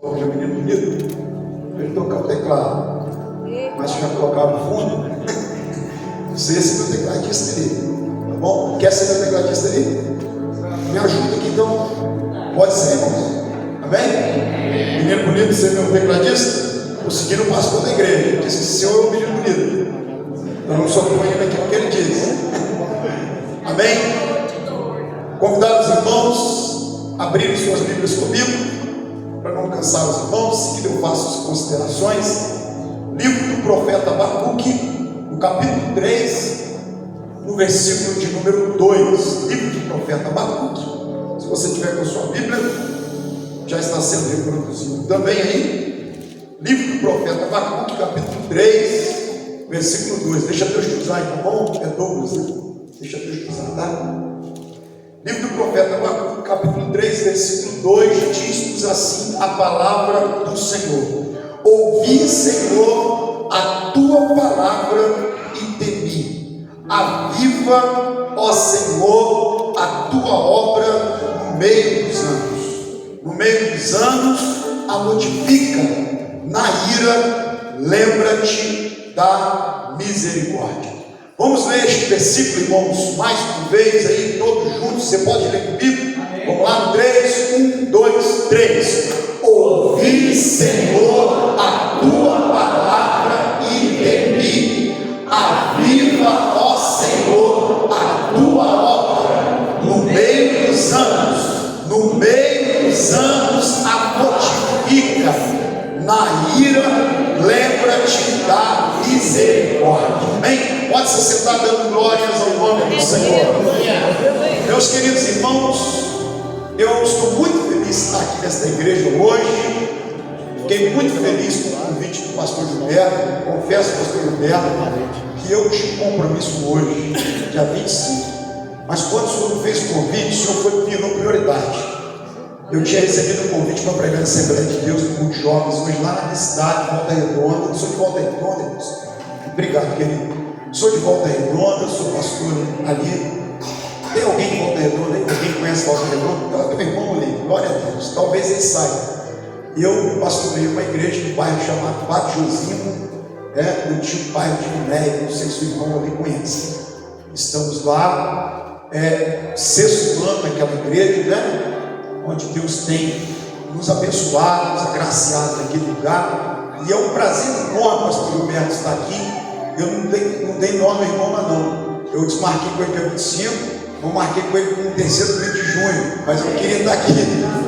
Hoje é menino bonito, ele tocar o teclado, mas já colocar no fundo, você esse meu tecladista ali, tá bom? Quer ser meu tecladista ali? Me ajuda aqui então, pode ser, irmãos? Amém? Menino bonito, ser meu tecladista? Estou seguindo o pastor da igreja, disse que o senhor é um menino bonito, então não sou acompanhando aqui o que ele diz. Amém? Convidar os irmãos a abrirem suas Bíblias comigo, para não cansar os irmãos. Em seguida eu faço as considerações. Livro do profeta Abacuque, no capítulo 3, no versículo de número 2. Livro do profeta Abacuque. Se você tiver com a sua Bíblia, já está sendo reproduzido também aí. Livro do profeta Abacuque, capítulo 3, versículo 2. Deixa Deus te usar, tá bom? É Douglas, né? Deixa Deus te usar, tá? Livro do profeta Abacuque, capítulo 3, versículo 2, diz-nos assim a palavra do Senhor: ouvi, Senhor, a tua palavra e temi. Aviva, ó Senhor, a tua obra no meio dos anos. No meio dos anos, a notifica. Na ira, lembra-te da misericórdia. Vamos ler este versículo, irmãos, mais uma vez aí, todos juntos. Você pode ler comigo? Amém. Vamos lá, no 3, 1, 2, 3. Ouvi, Senhor, a tua palavra e temi. Aviva, ó Senhor, a tua obra no meio dos anos. No meio dos anos a notifica. Na ira, lembra-te da misericórdia. Amém? Pode se sentar dando glórias ao nome do Senhor. Meus queridos irmãos, eu estou muito feliz de estar aqui nesta igreja hoje. Fiquei muito feliz com o convite do pastor Gilberto. Confesso, pastor Gilberto, que eu tinha um compromisso hoje, dia 25. Mas quando o senhor me fez o convite, o senhor foi pedindo prioridade. Eu tinha recebido um convite para pregar na Assembleia de Deus com muitos jovens, hoje lá na minha cidade, Volta Redonda. Eu sou de Volta Redonda, irmãos. Obrigado, querido. Sou de Volta Redonda, sou pastor ali. Tem alguém de Volta Redonda aí? Alguém conhece Volta Redonda? Eu tenho um irmão ali, glória a Deus. Talvez ele saiba. Eu pastorei uma igreja no bairro chamado Padre Josimo, no antigo bairro de Minéia. Não sei se o irmão ali conhece. Estamos lá, sexto ano naquela igreja, né? Onde Deus tem nos abençoado, nos agraciado naquele lugar. E é um prazer enorme, pastor Gilberto, estar aqui. Eu não dei nome ao irmão lá não. Eu desmarquei com ele dia 25, não marquei com ele no terceiro dia de junho, mas eu queria estar aqui.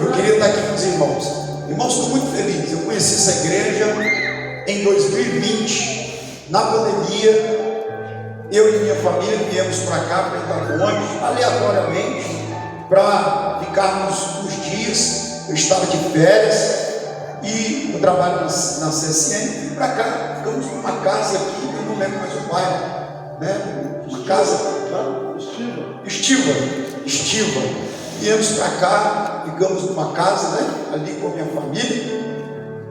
Eu queria estar aqui com os irmãos. Irmãos, estou muito feliz. Eu conheci essa igreja em 2020, na pandemia. Eu e minha família viemos para cá, para Itaconde, aleatoriamente, para ficarmos uns dias. Eu estava de férias e eu trabalho na CSN. Vim para cá, ficamos numa casa aqui, eu não lembro mais o bairro, né? Uma casa Estiva. Viemos para cá, ficamos numa casa, né? Ali com a minha família.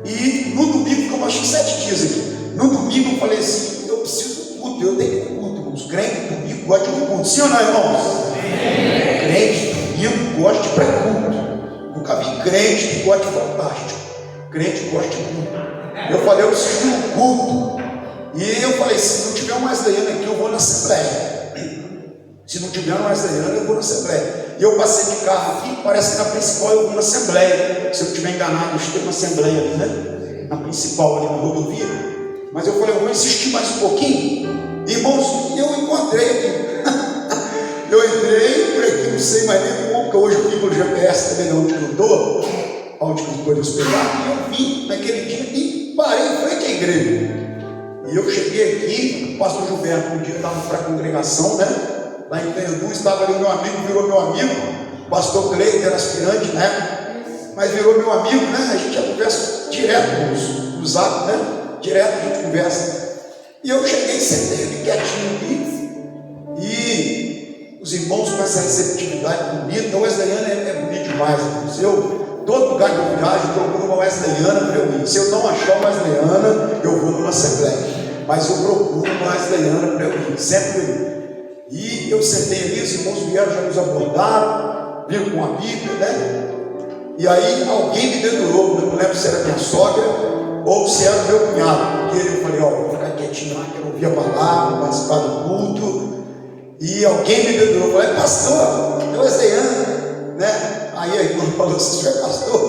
E no domingo ficamos acho que 7 dias aqui. No domingo eu falei assim: eu preciso de culto, eu tenho que ter culto, irmãos. Crente domingo gosta de culto, sim ou não, irmãos? Sim. Crente domingo gosta de pré-culto. Nunca vi crente que gosta de fantástico. Crente gosta de culto. Eu falei: eu preciso de um culto. E eu falei: se não tiver uma wesleyana aqui, eu vou na Assembleia. Se não tiver uma wesleyana, eu vou na Assembleia. E eu passei de carro aqui, parece que na principal eu vou na Assembleia. Se eu estiver enganado, eu estou na Assembleia ali, né? Na principal, ali na rodovia. Mas eu falei: eu vou insistir mais um pouquinho. Irmãos, eu encontrei aqui. Eu entrei por aqui, não sei mais nem como, porque hoje eu vim pelo GPS também, não onde eu estou, onde eu estou hospedado. E eu vim naquele dia e parei em frente à igreja. E eu cheguei aqui, o pastor Gilberto um dia estava para a congregação, né? Lá em Tendu, estava ali meu amigo, virou meu amigo. O pastor Cleiton era aspirante, né? Mas virou meu amigo, né? A gente já conversa direto no zap, né? Direto a gente conversa. E eu cheguei e sentei ali quietinho aqui. E os irmãos com essa receptividade bonita. A wesleyana é bonito demais, irmãos. Todo lugar que eu viajo, eu procuro uma wesleyana para eu ir. Se eu não achar uma wesleyana, eu vou numa Assembleia. Mas eu procuro uma wesleyana para eu ir, sempre eu ir. E eu sentei ali, os irmãos vieram, já nos abordaram, viram com a Bíblia, né? E aí alguém me dedurou, não lembro se era minha sogra ou se era meu cunhado, porque eu falei, vou ficar quietinho lá, quero ouvir a palavra, participar do culto. E alguém me dedurou, eu falei, pastor, eu Wesleyano, né? Aí a irmã falou, você é pastor?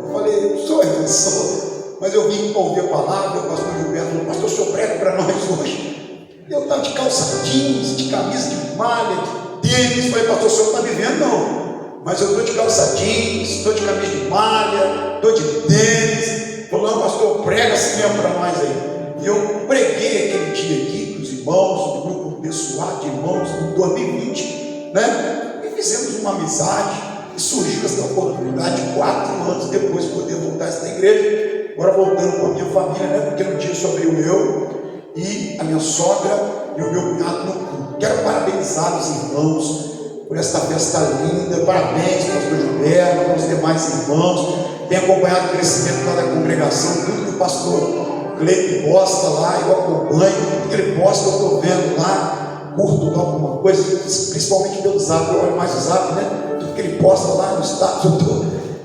Eu falei, sou, mas eu vim ouvir a palavra. O pastor Gilberto falou, pastor, o senhor prega para nós hoje. Eu estava de calça jeans, de camisa de malha, de tênis. Falei, pastor, o senhor não está me vendo não, mas eu estou de calça jeans, estou de camisa de malha, estou de tênis. Falou, não, pastor, prega assim mesmo para nós aí. E eu preguei aquele dia aqui para os irmãos, do grupo pessoal de irmãos, em 2020, né? E fizemos uma amizade, e surgiu essa oportunidade 4 anos depois de poder voltar a esta igreja. Agora voltando com a minha família, né? Porque no dia só veio eu e a minha sogra e o meu cunhado no culto. Quero parabenizar os irmãos por esta festa linda. Parabéns, pastor Gilberto, para os demais irmãos. Tem acompanhado o crescimento lá da congregação, tudo que o pastor Cleide posta lá, eu acompanho, tudo que ele posta eu estou vendo lá, curto alguma coisa, principalmente pelo zap, eu olho mais o zap, né? Tudo que ele posta lá no status,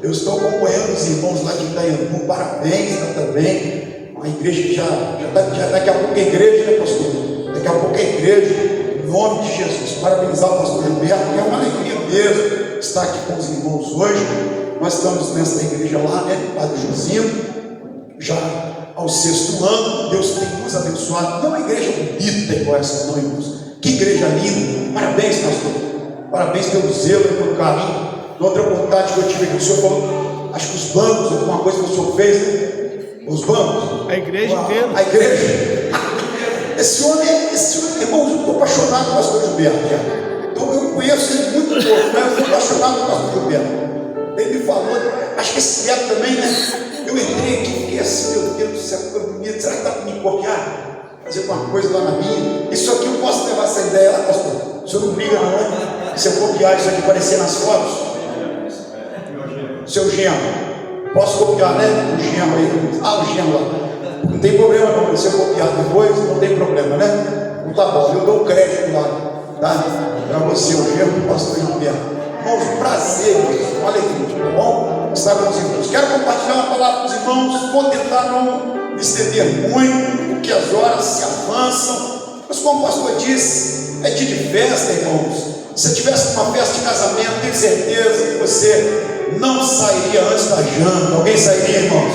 eu estou acompanhando os irmãos lá de Itaiambu. Parabéns, né, também. Uma igreja que já daqui a pouco é igreja, né, pastor? Daqui a pouco é igreja, em nome de Jesus. Parabenizar o pastor Gilberto, que é uma alegria mesmo estar aqui com os irmãos hoje. Nós estamos nessa igreja lá, né, Padre Josino, já ao 6º ano. Deus tem nos abençoado. Não é uma igreja bonita igual essa, não, irmãos. Que igreja linda. Parabéns, pastor. Parabéns pelo zelo e pelo carinho. Na outra oportunidade que eu tive aqui, o senhor falou, acho que os bancos, alguma coisa que o senhor fez, né? Os bancos. A igreja inteira. A igreja. Esse homem, irmão, eu estou apaixonado com o pastor Gilberto. Então eu conheço ele muito pouco, mas eu estou apaixonado com o pastor Gilberto. Ele me falou, acho que esse neto também, né? Eu entrei aqui e fiquei assim, meu Deus do céu, que bonito. Será que dá para me copiar? Fazer alguma coisa lá na minha? Isso aqui eu posso levar essa ideia lá, pastor? O senhor não briga não, né? Se eu copiar isso aqui aparecer nas fotos? Seu genro. Posso copiar, né? O genro aí. O genro lá. Não tem problema não. Se eu copiar depois, não tem problema, né? Não tá bom. Eu dou crédito lá, tá? Para você, o genro do pastor Gilberto. Irmãos, prazer, uma alegria, tá bom? Estar com os irmãos. Quero compartilhar uma palavra com os irmãos. Vou tentar não me estender muito, porque as horas se avançam. Mas como o pastor disse, é dia de festa, irmãos. Se tivesse uma festa de casamento, tenho certeza que você não sairia antes da janta. Alguém sairia, irmãos?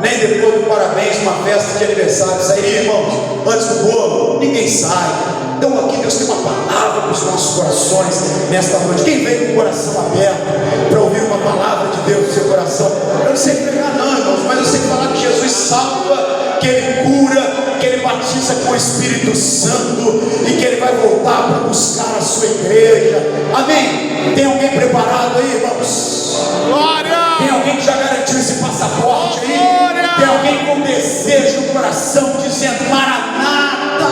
Nem depois do parabéns, uma festa de aniversário. Sairia, irmãos? Antes do bolo? Ninguém sai. Então aqui Deus tem uma palavra para os nossos corações nesta noite. Quem veio com o coração aberto para ouvir uma palavra de Deus no seu coração? Eu não sei pregar não, irmãos, mas eu sei falar que Jesus salva, que Ele cura, que Ele batiza com o Espírito Santo e que Ele vai voltar para buscar a sua igreja. Amém? Tem alguém preparado aí, irmãos? Glória! Tem alguém que já garantiu esse passaporte aí? Glória! Tem alguém com desejo no coração dizendo, Maranata,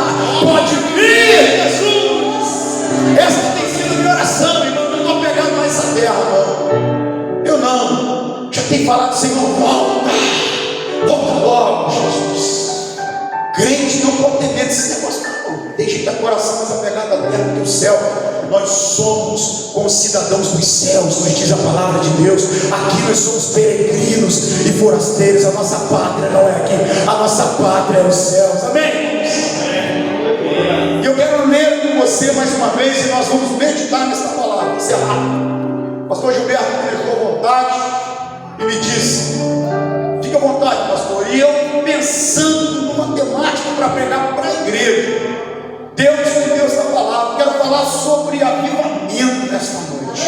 pode vir, Jesus? Essa tem sido a minha oração, irmão. Eu não estou pegando mais essa terra, não. Eu não. Já tenho falado, Senhor, volta logo, Jesus. Crente não pode ter medo desse negócio, não. Deixa que o coração mais apegado à terra do céu. Nós somos como cidadãos dos céus, nos diz a palavra de Deus. Aqui nós somos peregrinos e forasteiros. A nossa pátria não é aqui, a nossa pátria é os céus. Amém? E eu quero ler com você mais uma vez e nós vamos meditar nessa palavra. Encerrar. Pastor Gilberto me deixou à vontade e me disse, fica à vontade, pastor. E eu pensando numa temática para pregar para a igreja. Deus me deu essa palavra. Quero falar sobre avivamento nesta noite,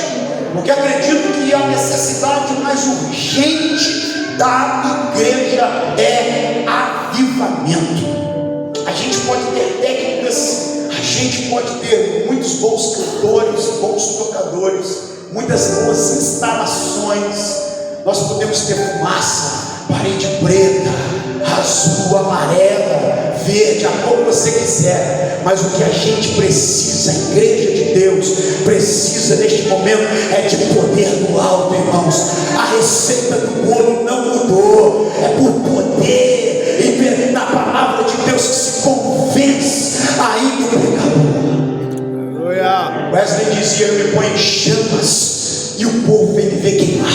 porque acredito que a necessidade mais urgente da igreja é avivamento. A gente pode ter técnicas, a gente pode ter muitos bons cantores, bons tocadores, muitas boas instalações. Nós podemos ter fumaça, parede preta, azul, amarela, verde, a cor que você quiser, mas o que a gente precisa, a igreja de Deus precisa neste momento é de poder do alto, irmãos. A receita do bolo não mudou, é por poder e na palavra de Deus que se convence ainda o pecador. Wesley dizia, eu me ponho em chamas e o povo vem me ver queimar.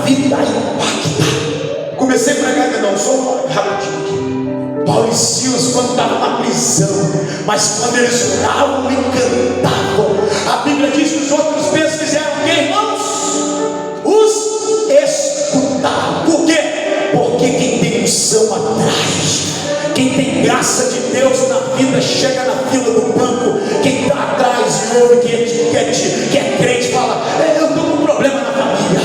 vida impacta. Comecei a pregar ainda não, só rapidinho aqui. Paulo e Silas, quando estavam na prisão, mas quando eles oravam e cantavam, a Bíblia diz que os outros presos fizeram o quê, irmãos? Os escutaram. Por quê? Porque quem tem unção atrás, quem tem graça de Deus na vida, chega na fila do banco. Quem está atrás e ouve que é crente, fala: eu estou com um problema na família.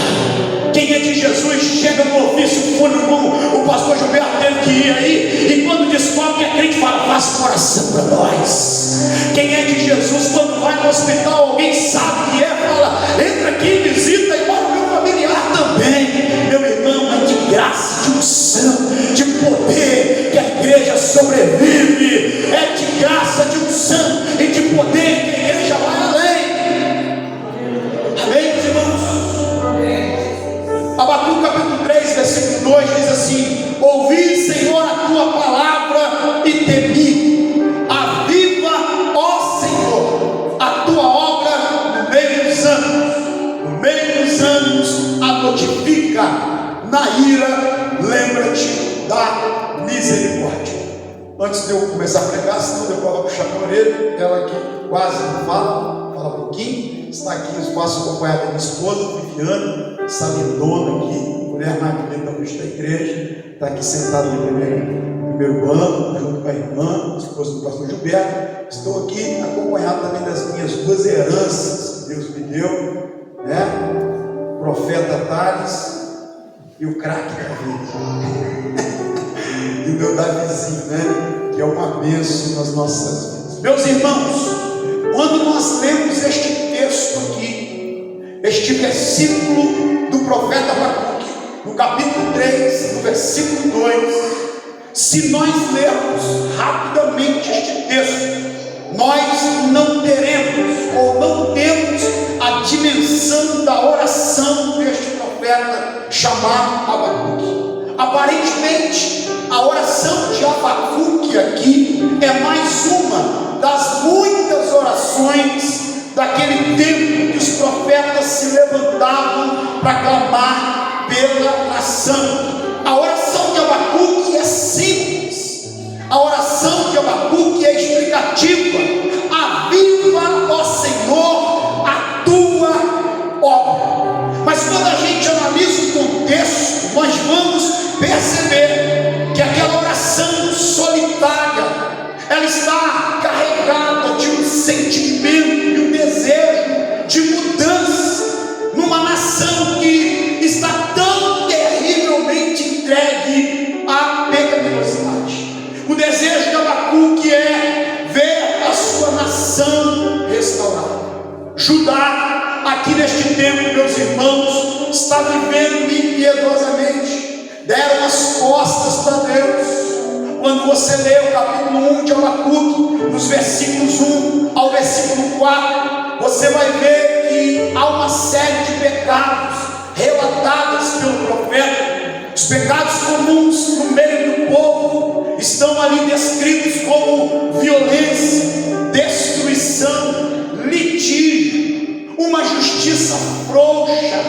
Quem é de Jesus chega no ofício fúnebre, como o pastor Gilberto teve que ir aí, e quando descobre que é crente, fala: faça uma oração para nós. Quem é de Jesus, quando vai no hospital, alguém sabe que é, fala: entra aqui, visita, e para o meu familiar também. Meu irmão, é de graça, de unção, de poder que a igreja sobrevive. É de graça, de unção e de poder que a igreja vai além. Amém, meus irmãos? Abacuque capítulo 3, versículo 2 diz assim: ouvi, Senhor, a tua palavra e temi. Aviva, ó Senhor, a tua obra no meio dos anos. No meio dos anos a notifica. Na ira, lembra-te da misericórdia. Antes de eu começar a pregar, senão depois eu vou puxar a orelha. Ela que quase não fala um pouquinho. Está aqui no espaço acompanhado da minha esposa, Viviane, essa lindona aqui, mulher mais bonita da igreja. Está aqui sentada no primeiro banco, junto com a irmã, esposa do pastor Gilberto. Estou aqui acompanhado também das minhas duas heranças que Deus me deu, né? O profeta Tales e o craque da vida. E o meu Davizinho, né? Que é uma bênção nas nossas vidas. Meus irmãos, quando nós lemos este texto aqui, este versículo do profeta Abacuque, no capítulo 3, no versículo 2, se nós lermos rapidamente este texto, nós não teremos ou não temos a dimensão da oração deste profeta chamado Abacuque. Aparentemente, a oração de Abacuque aqui é mais uma das muitas orações daquele tempo que os profetas se levantavam para clamar pela nação. A oração de Abacuque é simples, a oração de Abacuque é explicativa: aviva, ó Senhor, a tua obra. Mas quando a gente analisa o contexto, nós vamos perceber que aquela oração solitária, ela está carregada de um sentimento e um desejo de mudança numa nação que está tão terrivelmente entregue à pecaminosidade. O desejo de Abacuque é ver a sua nação restaurada. Judá, aqui neste tempo, meus irmãos, está vivendo impiedosamente, deram as costas para Deus. Quando você lê o capítulo 1 de Abacuque, nos versículos 1 ao versículo 4, você vai ver que há uma série de pecados relatados pelo profeta. Os pecados comuns no meio do povo estão ali descritos como violência, destruição, litígio, uma justiça frouxa,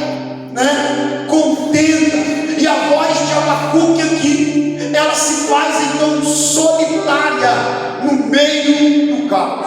né? Contenda. E a voz de Abacuque aqui, ela se faz então solitária no meio do caos.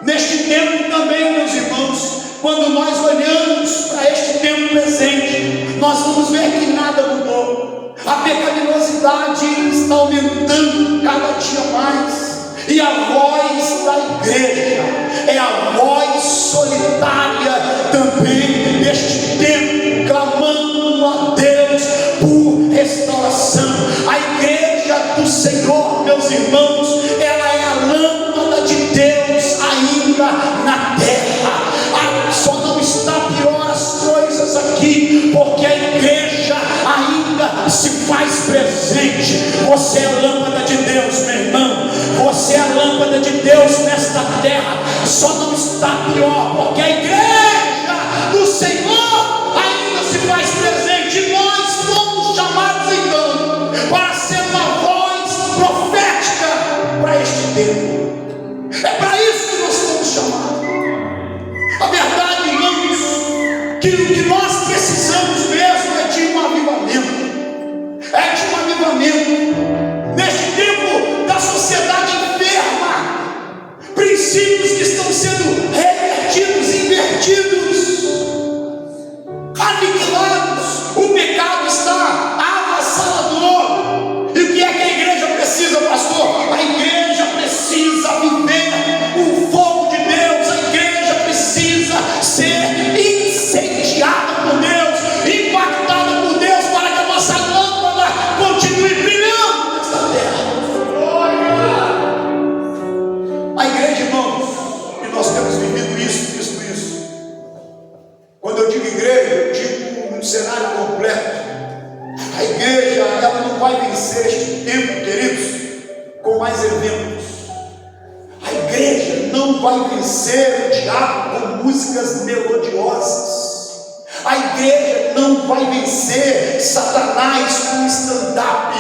Neste tempo também, meus irmãos, quando nós olhamos para este tempo presente, nós vamos ver que nada mudou. A pecaminosidade está aumentando cada dia mais. E a voz da igreja é a voz solitária também deste tempo, clamando a Deus por restauração. A igreja do Senhor, meus irmãos, ela é a lâmpada de Deus ainda na terra. Só não está pior as coisas aqui, porque a igreja ainda se faz presente. Você é a lâmpada de Deus, meu irmão. Você é a lâmpada de Deus nesta terra. Só não está pior, porque a igreja do Senhor ainda se faz presente. Nós fomos chamados então para ser uma voz profética para este tempo. É para isso que nós fomos chamados. A verdade, irmãos, que o que nós precisamos mesmo é de uma avivamento. É de um avivamento. Neste tempo da sociedade enferma, princípios que estão sendo revertidos, invertidos, aniquilados. O pecado está avassalador. E o que é que a igreja precisa, pastor? A igreja precisa viver o fogo de Deus. A igreja precisa ser incendiada por Deus, impactada por Deus, para que a nossa lâmpada continue brilhando nesta terra. A igreja, irmãos, e nós temos vivido isso. Quando eu digo igreja, eu digo um cenário completo. A igreja, ela não vai vencer este tempo, queridos, com mais eventos. A igreja não vai vencer o diabo com músicas melodiosas. A igreja não vai vencer Satanás com stand-up.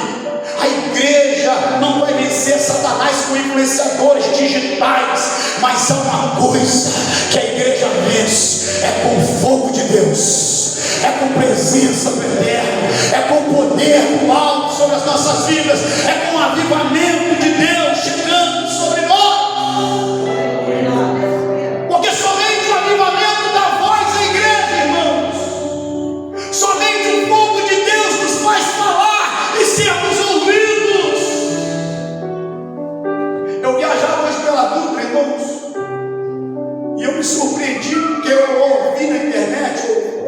A igreja não vai vencer Satanás com influenciadores digitais. Mas há uma coisa que a igreja vence: é com o fogo de Deus, é com presença do Eterno, é com o poder do alto sobre as nossas vidas, é com o avivamento de Deus chegando sobre nós. Porque somente o avivamento dá voz à igreja, irmãos. Somente o fogo de Deus nos faz falar e sermos ouvidos. Eu viajava hoje pela Dutra, irmãos, e eu me surpreendi porque eu ouvi na internet,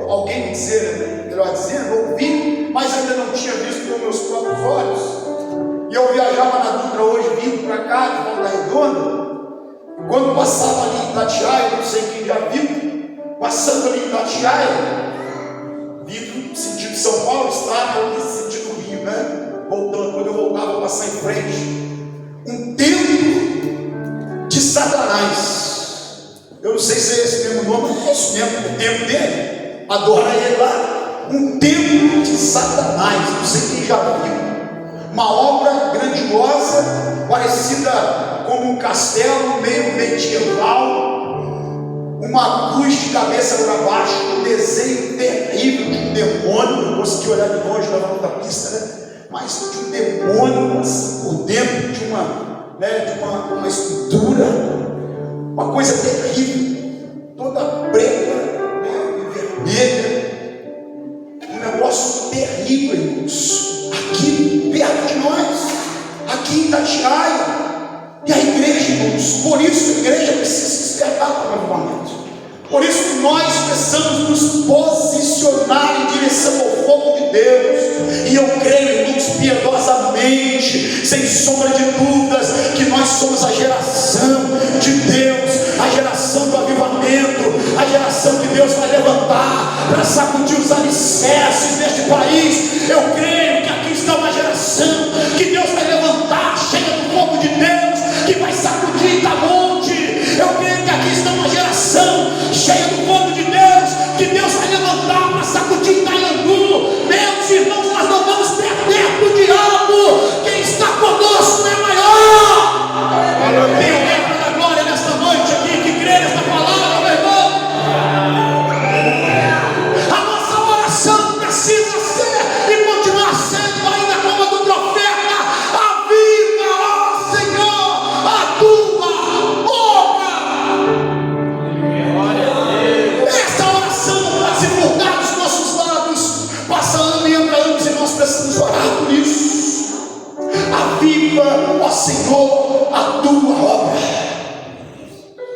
ou alguém me dizer, melhor dizendo, ouvi, mas ainda não tinha visto com meus próprios olhos. E eu viajava na Dutra hoje, vindo para cá, de Volta Redonda. Quando passava ali em Itatiaia, não sei quem já viu, passando ali em Itatiaia, vindo no sentido de São Paulo, estava no sentido do Rio, né? Voltando, quando eu voltava, eu passava em frente. Um templo de Satanás. Eu não sei se é esse mesmo nome, mas é isso mesmo, o templo dele. Adora ele lá. Um templo de Satanás. Não sei quem já viu. Uma obra grandiosa, parecida como um castelo meio medieval. Uma cruz de cabeça para baixo, um desenho terrível de um demônio. Não consegui olhar de longe na volta da pista, né? Mas de um demônio por dentro de uma escultura, uma coisa terrível, toda preta, e vermelha, um negócio terrível, irmãos, aqui perto de nós, aqui em Itatiaia. E a igreja, irmãos, por isso a igreja precisa se despertar para o avivamento. Por isso que nós precisamos nos posicionar em direção ao fogo de Deus. E eu creio, irmãos, piedosamente, sem sombra de dúvidas, que nós somos a geração de Deus, a geração do avivamento, a geração que Deus vai levantar para sacudir os alicerces deste país. Eu creio que aqui está uma geração que Deus vai levantar, cheia do fogo de Deus, que vai sacudir Itamonte. Eu creio que aqui está uma geração cheia do fogo de Deus, que Deus vai levantar para sacudir Itaiandu. Meus irmãos, nós não vamos perder para o diabo. Quem está conosco é maior. Tem alguém para dar glória nesta noite aqui que crê nesta palavra, meu irmão? A nossa oração precisa ser e continuar sendo ainda como a do profeta: aviva, ó Senhor, a tua obra. Esta oração não pode se furtar dos nossos lábios. Passa ano e entra anos e nós precisamos orar por isso. Aviva, ó Senhor, a tua obra.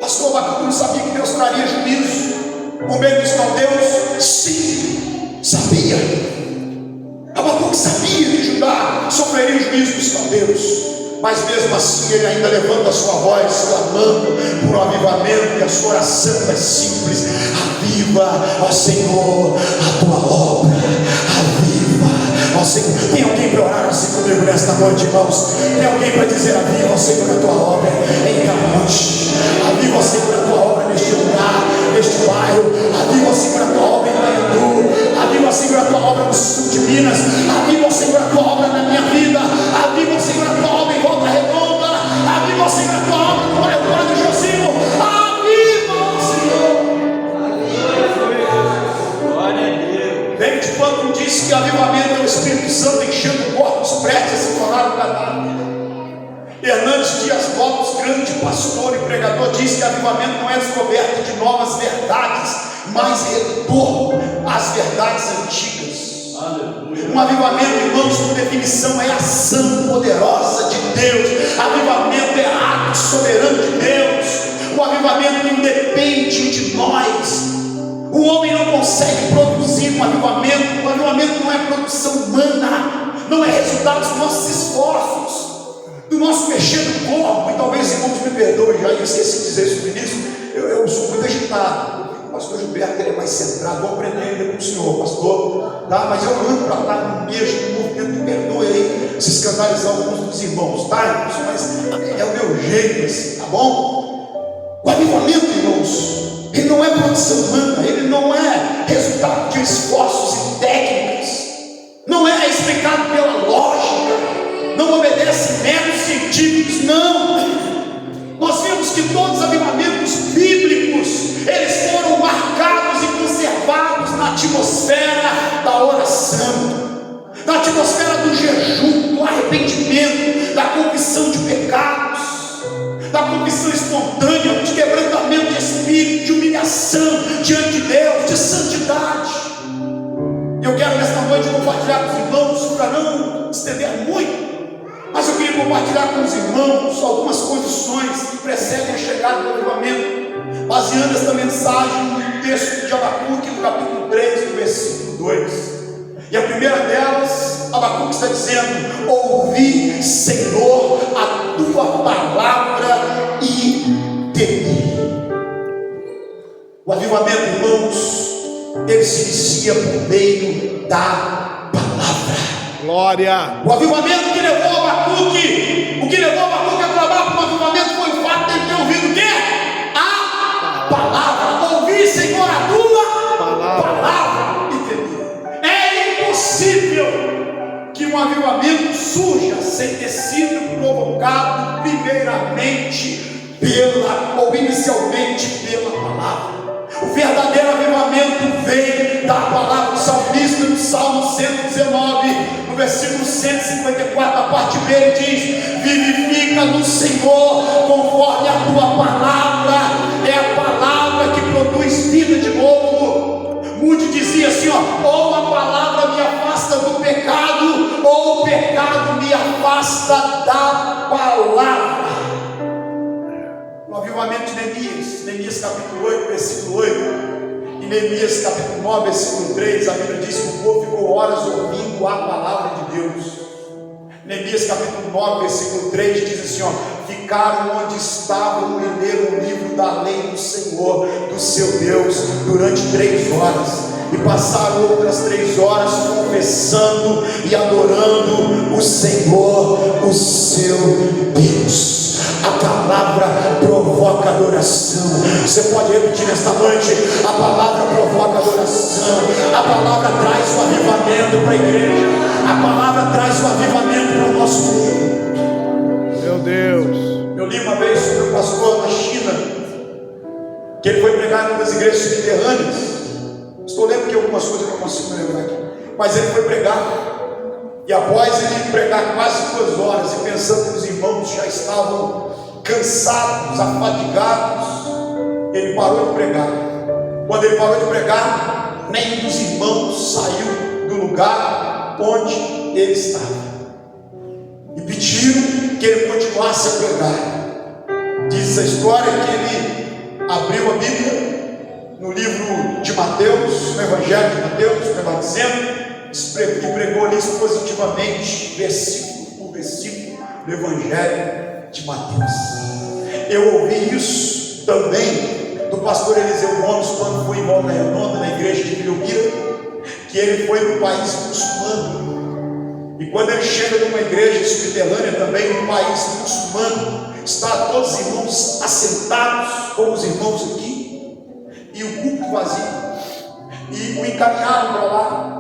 Pastor Abacuque não sabia que Deus traria juízo por meio dos caldeus? Sim, sabia. Abacuque sabia que Judá sofreria o juízo dos caldeus, mas mesmo assim ele ainda levanta a sua voz, clamando por um avivamento. E a sua oração é simples: aviva, ó Senhor, a tua obra. Aviva, ó Senhor. Tem alguém para orar assim comigo nesta noite, irmãos? Tem alguém para dizer: aviva, ó Senhor, a tua obra em Itamonte. Aviva, ó Senhor, a tua obra neste lugar, neste bairro. Aviva, ó Senhor, a tua obra em Itaiandu. Aviva, ó Senhor, a tua obra no sul de Minas. Aviva, ó Senhor, a tua obra na minha vida. Aviva, ó Senhor, a tua obra em Volta Redonda. Aviva, ó Senhor, a tua obra no Moradora do Josimo. Aviva, ó Senhor. Glória a Deus. Vem de quando um dia diz que avivamento é o Espírito Santo enchendo corpos prestes a se tornar um cadáver. Hernandes Dias Lopes, grande pastor e pregador, diz que avivamento não é descoberta de novas verdades, mas retorno às verdades antigas. Um avivamento, irmãos, por definição, é ação poderosa de Deus. Avivamento é ato soberano de Deus. O avivamento independe de nós. O homem não consegue produzir um avivamento. O avivamento não é produção humana, não é resultado dos nossos esforços, do nosso mexer do corpo. E talvez, irmãos, me perdoem, já eu esqueci de dizer isso no início. Eu sou muito agitado. O pastor Gilberto, ele é mais centrado. Vou aprender ainda com o senhor, pastor, tá? Mas eu ando para lá no mesmo movimento. Me perdoe aí se escandalizar alguns dos irmãos, tá, irmãos? Mas é o meu jeito assim, tá bom? O avivamento, irmãos, ele não é produção humana, ele não é resultado de esforços e técnicas, não é explicado pela lógica, não obedece métodos científicos, não. Nós vimos que todos os avivamentos bíblicos, eles foram marcados e conservados na atmosfera da oração, na atmosfera do jejum, do arrependimento, da confissão de pecados, da confissão espontânea, de quebrantamento de espírito, de humilhação diante de Deus, de santidade. Eu quero nesta noite compartilhar com os irmãos, para não estender muito, mas eu queria compartilhar com os irmãos algumas condições que precedem a chegada do avivamento, baseando esta mensagem no texto de Abacuque, no capítulo 3, no versículo 2. E a primeira delas, Abacuque está dizendo: ouvi, Senhor, a tua palavra e temi. O avivamento, irmãos, ele se inicia por meio da palavra. Glória. O avivamento que levou Abacuque, o que levou Abacuque a clamar para o avivamento foi o fato de ele ter ouvido o quê? A palavra. Ouvi, Senhor, a tua palavra e temi. É impossível que um avivamento surja sem ter sido provocado primeiramente ou inicialmente pela palavra. O verdadeiro avivamento vem da palavra. O salmista no Salmo 119, no versículo 154, a parte B, ele diz: vivifica no Senhor conforme a tua palavra. É a palavra que produz vida de novo. Moody dizia assim, ou a palavra me afasta do pecado, ou o pecado me afasta da palavra. No avivamento de Neemias capítulo 8, versículo 8, e Neemias capítulo 9, versículo 3, a Bíblia diz que o povo ficou horas ouvindo a palavra de Deus. Neemias capítulo 9, versículo 3 diz assim, ficaram onde estavam e leram o livro da lei do Senhor, do seu Deus, durante 3 horas. E passaram outras 3 horas confessando e adorando o Senhor, o seu Deus. A palavra provoca adoração. Você pode repetir nesta noite: a palavra provoca adoração. A palavra traz o avivamento para a igreja. A palavra traz o avivamento para o nosso mundo. Meu Deus. Eu li uma vez sobre um pastor na China, que ele foi pregar em uma das igrejas subterrâneas. Estou lendo que algumas coisas eu não consigo lembrar aqui, mas ele foi pregar. E após ele pregar quase 2 horas, e pensando que os irmãos já estavam cansados, afadigados, ele parou de pregar. Quando ele parou de pregar, nenhum dos irmãos saiu do lugar onde ele estava, e pediram que ele continuasse a pregar. Diz a história que ele abriu a Bíblia no livro de Mateus, no Evangelho de Mateus, melhor dizendo, e pregou ali positivamente, versículo por versículo, do Evangelho de Mateus. Eu ouvi isso também do pastor Eliseu Gomes, quando foi em Volta Redonda, na igreja de Vilmira, que ele foi no país muçulmano. E quando ele chega numa igreja subterrânea também, no país muçulmano, está todos os irmãos assentados, como os irmãos aqui, e o culto vazio. E o encaminharam para lá.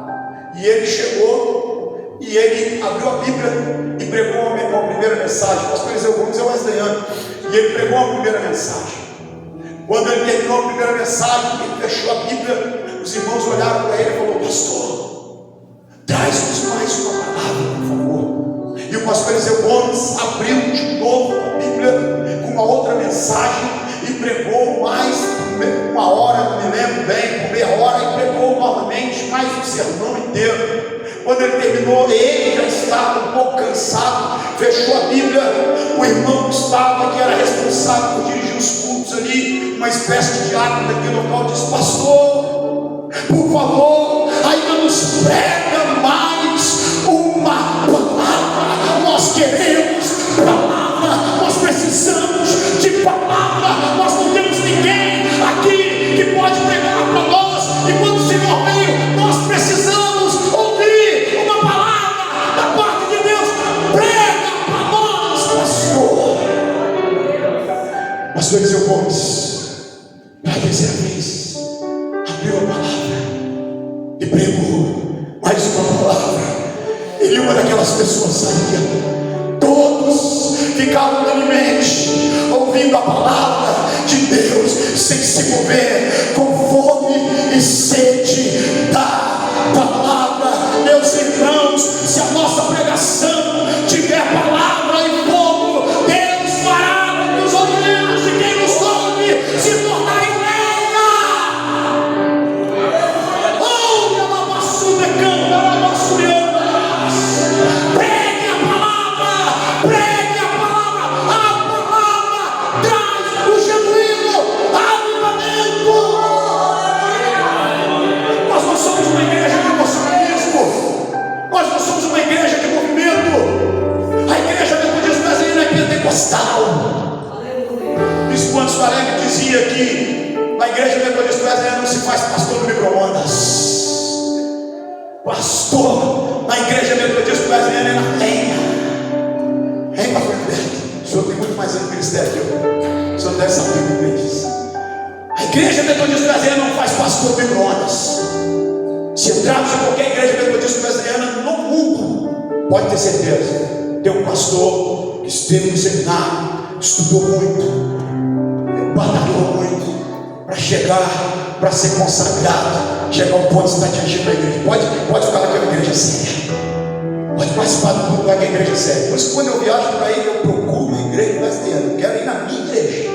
E ele chegou e ele abriu a Bíblia e pregou a primeira mensagem. O pastor Eliseu Gomes é wesleyano, e ele pregou a primeira mensagem. Quando ele terminou a primeira mensagem, ele fechou a Bíblia, os irmãos olharam para ele e falaram: pastor, abriu de novo a Bíblia com uma outra mensagem e pregou mais uma hora, não me lembro bem, por meia hora, e pregou novamente mais um sermão inteiro. Quando ele terminou, ele já estava um pouco cansado, fechou a Bíblia. O irmão Gustavo, que era responsável por dirigir os cultos ali, uma espécie de diácono daquele local, disse: pastor, por favor, ainda nos prega mais uma palavra. Nós queremos palavra, nós precisamos de palavra. Nós não temos ninguém aqui que pode pregar para nós, e quando o Senhor veio, nós precisamos ouvir uma palavra da parte de Deus. Prega para nós, pastor. Pastor Eliseu Gomes, pela terceira vez, abriu a palavra e pregou mais uma palavra. Ele, uma daquelas pessoas, saía. Todos ficavam unanimemente ouvindo a palavra de Deus, sem se mover, com fome e sede da palavra. Meus irmãos, se a nossa pregação tiver palavra e fogo, Deus fará nos ouvidos de quem nos ouve se tornar em lenha. Oh, ela passou decando, ela passou olhando. Pregue a palavra traz o genuíno avivamento. Nós não somos uma igreja de emocionalismo, nós não somos uma igreja de movimento. A igreja metodista brasileira é pentecostal. Bispo Antônio Alegre dizia que na igreja metodista brasileira não se faz pastor no micro-ondas. Pastor na igreja metodista brasileira é na lenha. Hein, pastor Gilberto? O senhor tem muito mais anos de ministério que eu. O senhor deve saber o que ele diz. A igreja metodista brasileira não faz pastor no micro-ondas. Se entrarmos em qualquer igreja metodista brasileira no mundo, pode ter certeza, tem um pastor que esteve no seminário, estudou muito, batalhou muito para chegar, para ser consagrado, chegar ao ponto de estar dirigindo a igreja. Pode falar que é uma igreja séria, pode participar do culto lá que é igreja séria. Por isso, quando eu viajo para aí, eu procuro uma igreja brasileira. Eu quero ir na minha igreja,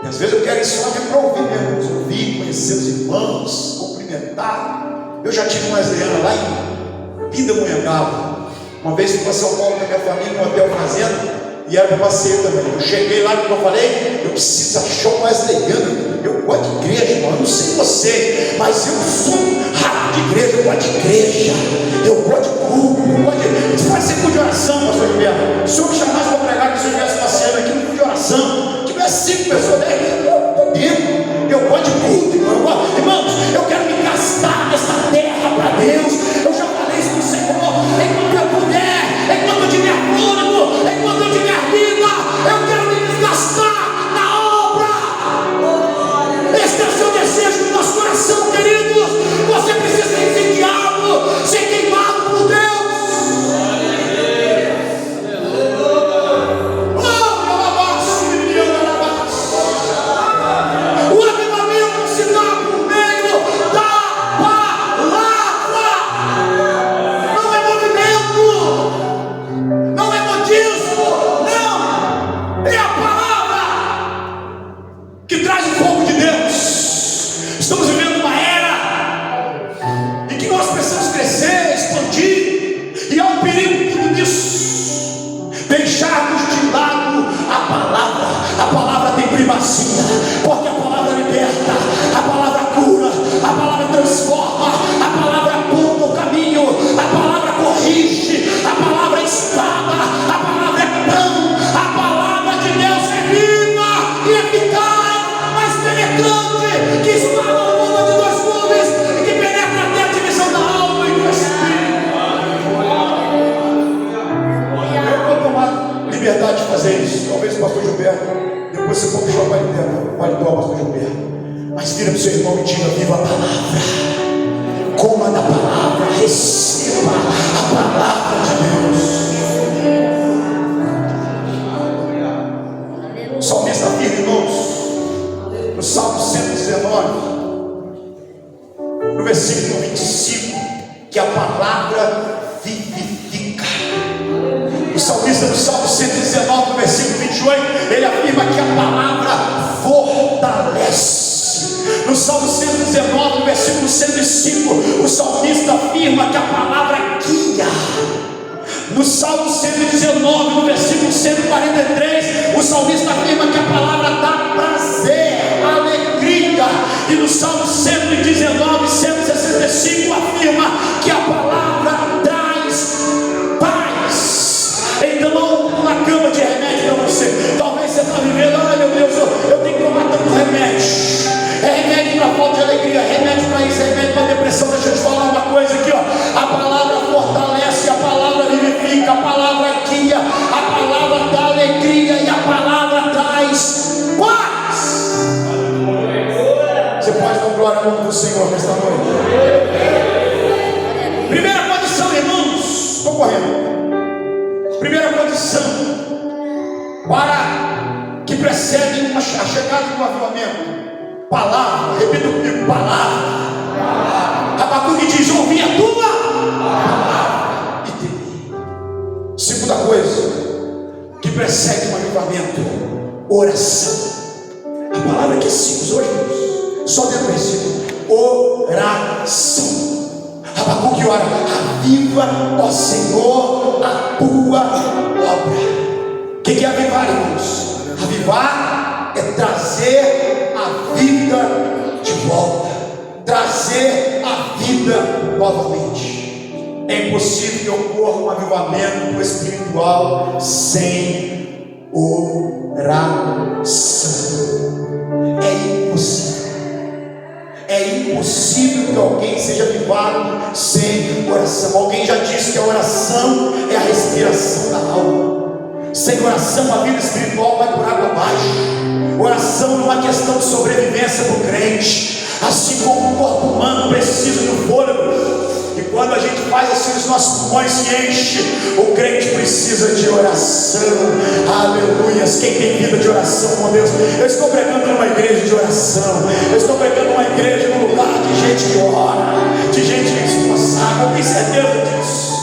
e às vezes eu quero ir só para ouvir mesmo, ouvir, conhecer os irmãos, cumprimentar. Eu já tive uma brasileira lá em Pindamonhangaba. Uma vez fui para São Paulo com a minha família, no hotel fazenda, e era para passeio também. Eu cheguei lá, como eu falei, eu preciso achar o brasileiro. Eu gosto de igreja, irmão. Eu não sei você, mas eu sou rato de igreja. Eu gosto de igreja, eu gosto de culto, eu gosto de. Isso pode ser culto de oração, pastor Gilberto. Se eu me chamasse para pregar, que se eu estivesse passeando aqui no culto de oração, tivesse 5 pessoas, 10 mil, eu gosto de culto, irmão. Irmãos, eu quero me gastar nessa terra para Deus. Eu já falei isso com o Senhor. Enquanto eu puder, enquanto eu tiver fôlego, enquanto eu tiver vida, eu quero me desgastar na obra. Esse é o seu desejo do nosso coração, queridos. Você precisa ser incendiado, ser queimado por Deus. O avivamento se dá por meio da palavra. Não é movimento, não é modismo, não. É a palavra que traz o fogo de Deus. Estamos vivendo uma era em que nós precisamos crescer, expandir, e há um perigo em tudo isso. Deixarmos de lado a palavra. A palavra tem primazia, porque a palavra liberta, a palavra cura, a palavra transforma, a palavra aponta o caminho, a palavra corrige, a palavra é espada, a palavra é pão. A palavra de Deus é viva e eficaz, mais penetrante que espada alguma de 2 gumes, e que penetra até a divisão da alma e do espírito. Eu vou tomar liberdade de fazer isso. Talvez o pastor Gilberto, depois você pode puxar o paletó, pastor Gilberto. Mas vira para o seu irmão e diga: viva a palavra, coma da palavra, receba a palavra de Deus. O salmista afirma, irmãos, no Salmo 119, no versículo 25, que a palavra vivifica. O salmista no Salmo 119, no versículo 28, ele afirma que a palavra fortalece. No Salmo 119, no versículo 105, o salmista afirma que a palavra guia. No Salmo 119, no versículo 143, o salmista afirma que a palavra dá prazer, alegria. E no Salmo 119, 165 afirma que a palavra traz paz. Então não uma cama de remédio para você. Talvez você está vivendo, ai meu Deus, eu tenho que tomar tanto remédio. É remédio para falta de alegria, é remédio para isso, é remédio para depressão. Deixa eu te falar uma coisa aqui, ó. A palavra fortalece, a palavra vivifica, a palavra guia, a palavra dá alegria e a palavra traz paz. Você pode dar glória ao nome do Senhor nesta noite. Primeira condição, irmãos, estou correndo. Primeira condição para que precede a chegada do avivamento: palavra. Repita comigo: palavra. Abacuque diz: ouvi a tua palavra e temi. Segunda coisa que precede o avivamento: oração. A palavra que citamos hoje, só dentro do versículo: oração. Abacuque ora: aviva, ó Senhor, a tua obra. O que é avivar, irmãos? Avivar é trazer a vida de volta, trazer a vida novamente. É impossível que ocorra um avivamento espiritual sem oração. É impossível. É impossível que alguém seja avivado sem oração. Alguém já disse que a oração é a respiração da alma. Sem oração a vida espiritual vai por água abaixo. Oração é uma questão de sobrevivência para o crente. Assim como o corpo humano precisa do fôlego, e quando a gente faz assim os nossos pulmões se enchem, o crente precisa de oração. Aleluias. Quem tem vida de oração com Deus? Eu estou pregando numa igreja de oração. Eu estou pregando numa igreja, num lugar de gente que ora, de gente que se consagra. Eu tenho certeza disso.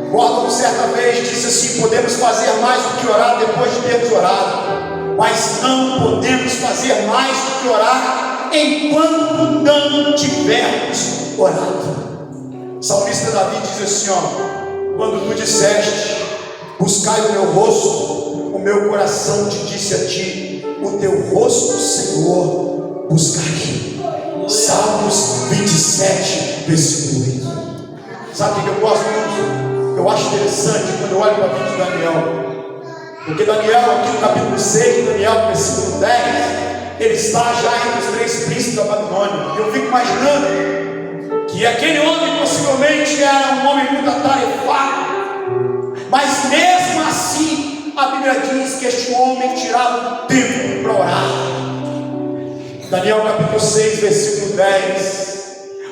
Gordon certa vez disse assim: podemos fazer mais do que orar depois de termos orado, mas não podemos fazer mais do que orar enquanto não tivermos orado. O salmista Davi diz assim, ó: quando tu disseste, buscai o meu rosto, o meu coração te disse a ti, o teu rosto, Senhor, buscarei. Salmos 27, versículo 8. Sabe o que eu gosto muito? Eu acho interessante quando eu olho para a vida de Daniel, porque Daniel, aqui no capítulo 6, Daniel, versículo 10, ele está já entre os 3 príncipes da Babilônia. E eu fico imaginando que aquele homem possivelmente era um homem muito atarefado, mas mesmo assim a Bíblia diz que este homem tirava um tempo para orar. Daniel capítulo 6, versículo 10,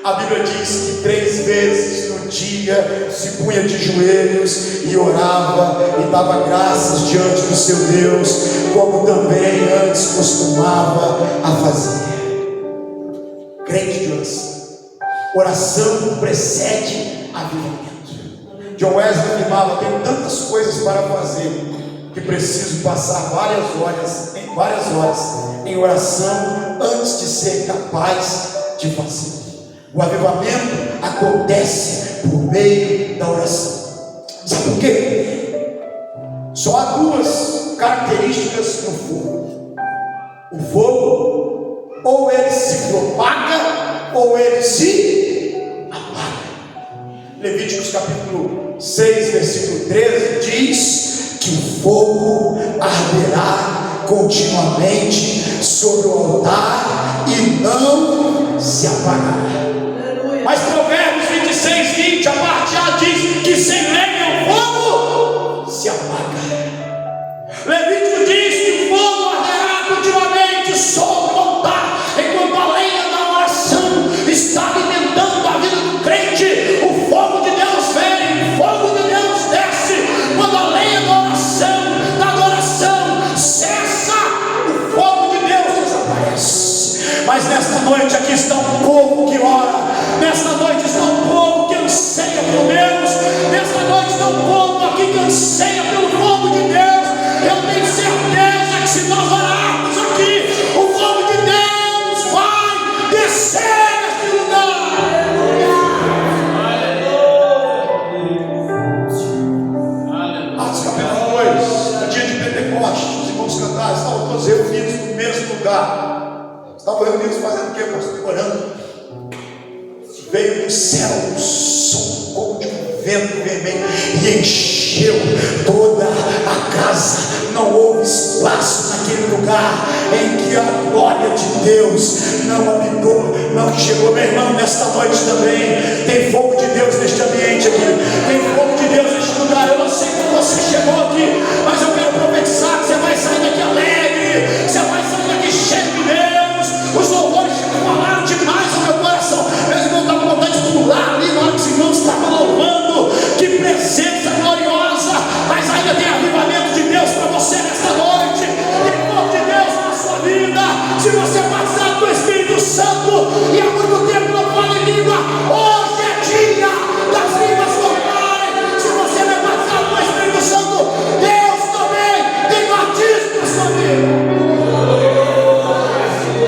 a Bíblia diz que 3 vezes no dia se punha de joelhos e orava e dava graças diante do seu Deus, como também antes costumava a fazer. Crente de oração. Oração precede avivamento. John Wesley afirmava: tenho tantas coisas para fazer que preciso passar várias horas em oração antes de ser capaz de fazer. O avivamento acontece por meio da oração. Sabe por quê? Só há 2 características no fogo. O fogo, ou ele se propaga, ou ele se apaga. Levíticos capítulo 6, versículo 13 diz que o fogo arderá continuamente sobre o altar e não se apagará. Mas Provérbios 26, 20, a parte A diz que sem lenha o fogo se apaga. Levítico diz que o fogo arderá continuamente sobre o altar, enquanto a lenha da oração está alimentando a vida do crente. O fogo de Deus vem, o fogo de Deus desce. Quando a lenha da adoração cessa, o fogo de Deus desaparece. Mas nesta noite aqui está um povo que ora, ceia pelo fogo de Deus. Eu tenho certeza que se nós orarmos aqui, o fogo de Deus vai descer neste lugar. Atos capítulo 2, no dia de Pentecostes, os irmãos cantaram, estavam todos reunidos no mesmo lugar. Estavam reunidos fazendo o que, pastor? Orando. Veio do céu um som como de um vento vermelho e encheu toda a casa. Não houve espaço naquele lugar em que a glória de Deus não habitou, não chegou. Meu irmão, nesta noite também tem fogo de Deus neste ambiente aqui, tem fogo de Deus neste lugar. Eu não sei como você chegou aqui, mas eu quero profetizar que você vai sair daqui alegre, você vai sair daqui cheio de Deus. Os louvores falaram demais no meu coração. Meus irmãos estavam com vontade de pular ali na hora que os irmãos estavam louvando. Que presença gloriosa! Mas ainda tem avivamento de Deus para você nesta noite. Tem fogo de Deus na sua vida. Se você passar do Espírito Santo e há muito tempo não fala em língua, hoje é dia das línguas formarem. Se você não é passado do Espírito Santo, Deus também tem batismo na sua vida.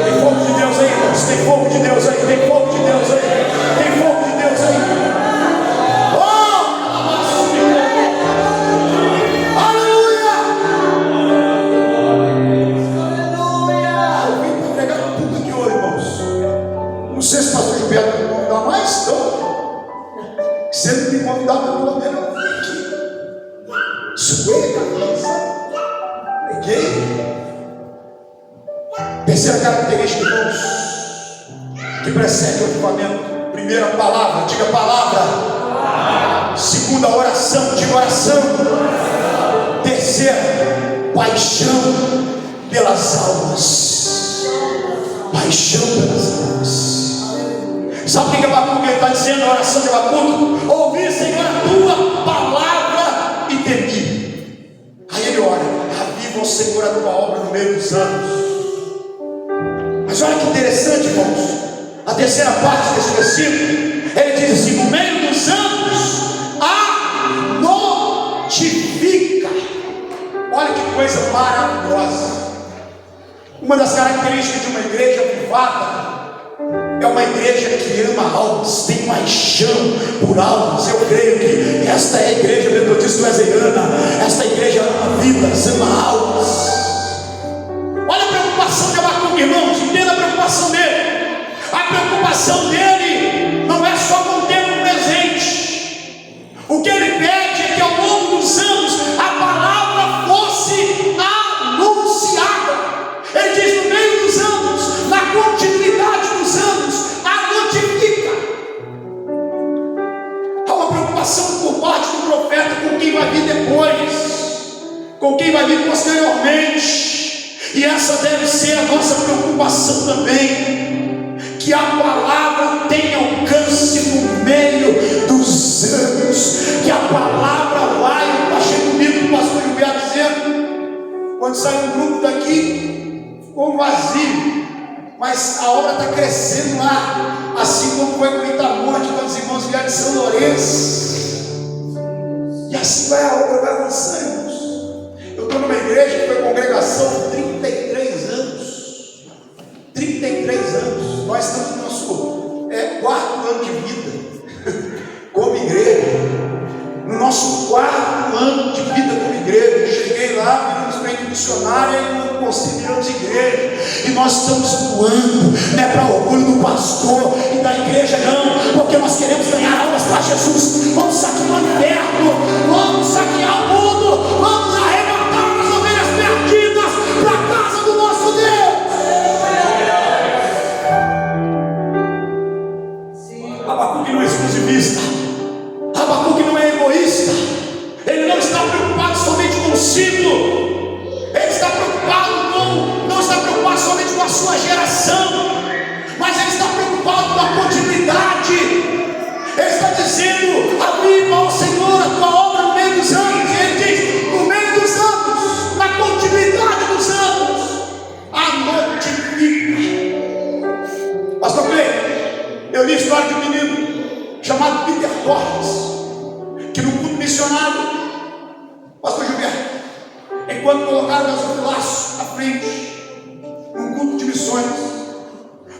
Tem fogo de Deus aí, irmãos. Tem fogo de Deus aí. Tem fogo de Deus aí. Tem fogo de Deus aí. Não sei se o pastor Gilberto vai me convidar mais, então, se ele me convidar, pelo menos eu vim aqui. Suei a cabeça, preguei. Terceira característica, irmãos, que precede o avivamento. Primeira, palavra, diga palavra. Segunda, oração, diga oração. Terceira, paixão pelas almas. Paixão pelas almas. Sabe o que Abacuque está dizendo na oração de Abacuque? Ouvi, Senhor, a tua palavra e temi. Aí ele ora: aviva, Senhor, a tua obra no meio dos anos. Mas olha que interessante, irmãos, a terceira parte desse versículo, ele diz assim: no meio dos anos, a notifica. Olha que coisa maravilhosa. Uma das características de uma igreja avivada é uma igreja que ama almas, tem paixão por almas. Eu creio que esta é a igreja metodista wesleyana. Esta igreja ama vidas, ama almas. Olha a preocupação de Abacuque, irmãos. Entenda a preocupação dele. A preocupação dele não é só com o tempo presente. O que ele pede é que ao longo dos anos a palavra fosse anunciada. Ele diz: no meio dos anos, na continuidade dos anos, a notifica. Há uma preocupação por parte do profeta com quem vai vir depois, com quem vai vir posteriormente. E essa deve ser a nossa preocupação também, que a palavra tenha alcance no meio dos anos, que a palavra vai. Eu achei bonito o pastor Gilberto dizendo: quando sai um grupo daqui, ficou um vazio, mas a obra está crescendo lá, assim como foi com Itamonte, quando os irmãos vieram de São Lourenço, e assim vai a obra, vai avançando, irmãos. Eu estou numa igreja que foi congregação há 33 anos. 33 anos. Nós estamos no nosso quarto ano de vida como igreja. No nosso quarto ano de vida como igreja. Eu cheguei lá, viramos frente missionária e consideramos igreja. E nós estamos voando, não é para orgulho do pastor e da igreja, não, porque nós queremos ganhar almas para Jesus. Vamos saquear o inferno, vamos saquear o mundo, vamos arrebatar as ovelhas perdidas para a casa do nosso Deus. Abacuque não é exclusivista. Abacuque não é egoísta. Ele não está preocupado somente consigo. Ele está preocupado não está preocupado somente com a sua geração, mas ele está preocupado com a continuidade. Ele está dizendo: aviva, ó Senhor, a tua obra no meio dos anos. E ele diz: no meio dos anos, na continuidade dos anos, a notifica. Pastor Cleide, eu li a história de um menino chamado Peter Torres, que no culto missionário quando colocaram gasofilaço à frente, num culto de missões,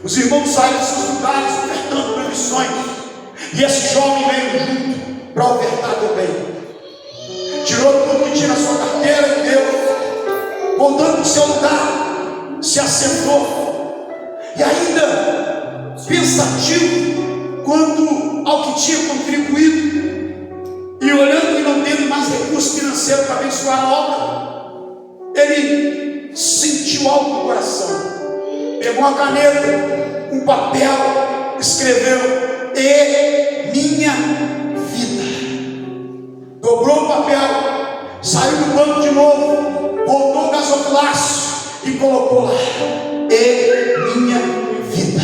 os irmãos saíram de seus lugares ofertando para missões, e esse jovem veio junto para ofertar também. Tirou tudo que tinha na sua carteira e deu, voltando para o seu lugar, se assentou, e ainda pensativo quanto ao que tinha contribuído, e olhando e não tendo mais recurso financeiro para abençoar a obra, ele sentiu algo no coração, pegou uma caneta, um papel, escreveu: "E minha vida", dobrou o papel, saiu do banco de novo, voltou o gasofilaço e colocou lá: "E minha vida".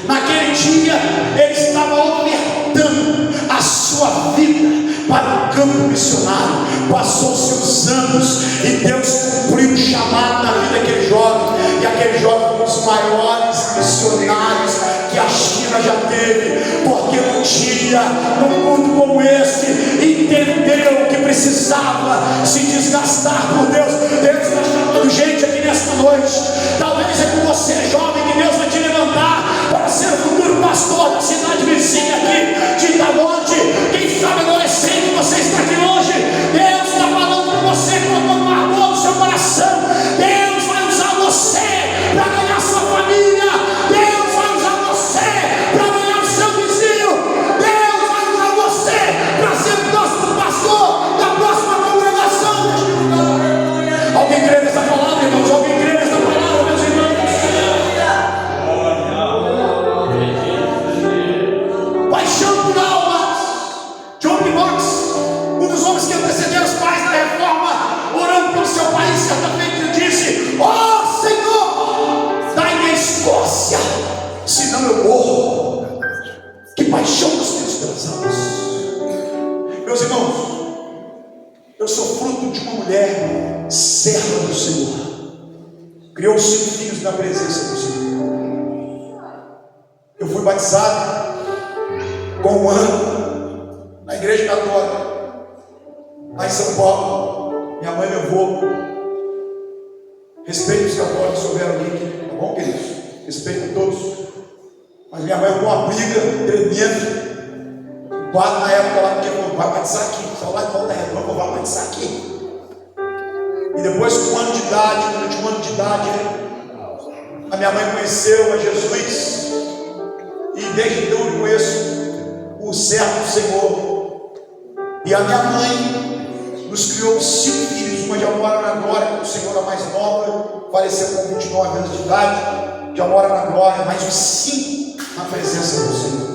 Naquele dia ele estava ofertando a sua vida para o campo missionário. Passou-se os anos e Deus cumpriu o chamado na vida daquele jovem, e aquele jovem foi um dos maiores missionários que a China já teve, porque um dia, num culto como esse, entendeu que precisava se desgastar por Deus. Deus está chamando gente aqui nesta noite. Talvez é com você, jovem, que Deus vai te levantar para ser o futuro pastor da cidade vizinha aqui de Itamonte. Quem sabe adolescente, você está aqui hoje, Deus está falando com você, colocando um amor no seu coração. Deus vai usar você para ganhar sua família. Deus vai usar você para ganhar o seu vizinho. Deus vai usar você para ser o próximo pastor da próxima congregação deste lugar. Alguém crê nessa palavra, irmãos? Alguém crê nessa palavra, meus irmãos? Paixão por almas. John Knox, um dos homens que antecederam os pais da reforma, orando pelo seu país, certa feita ele disse: "Ó Senhor, dai-me a Escócia, senão eu morro". Que paixão nós temos pelas almas. Meus irmãos, eu sou fruto de uma mulher serva do Senhor, criou 5 filhos na presença do Senhor. Eu fui batizado com 1 ano na igreja católica, lá em São Paulo. Minha mãe levou. Respeito os católicos, se houver alguém aqui, tá bom, queridos? Respeito a todos. Mas minha mãe arrumou uma briga tremenda. O padre na época lá, porque falou: "Vai batizar aqui", só lá em Volta Redonda, "Vai batizar aqui". E depois, com 1 ano de idade, durante 1 ano de idade, a minha mãe conheceu a Jesus, e desde então eu conheço o servo do Senhor. E a minha mãe nos criou 5 filhos. Uma já mora na glória, o Senhor, a mais nova, faleceu com 29 anos de idade, já mora na glória, mas os 5 na presença do Senhor.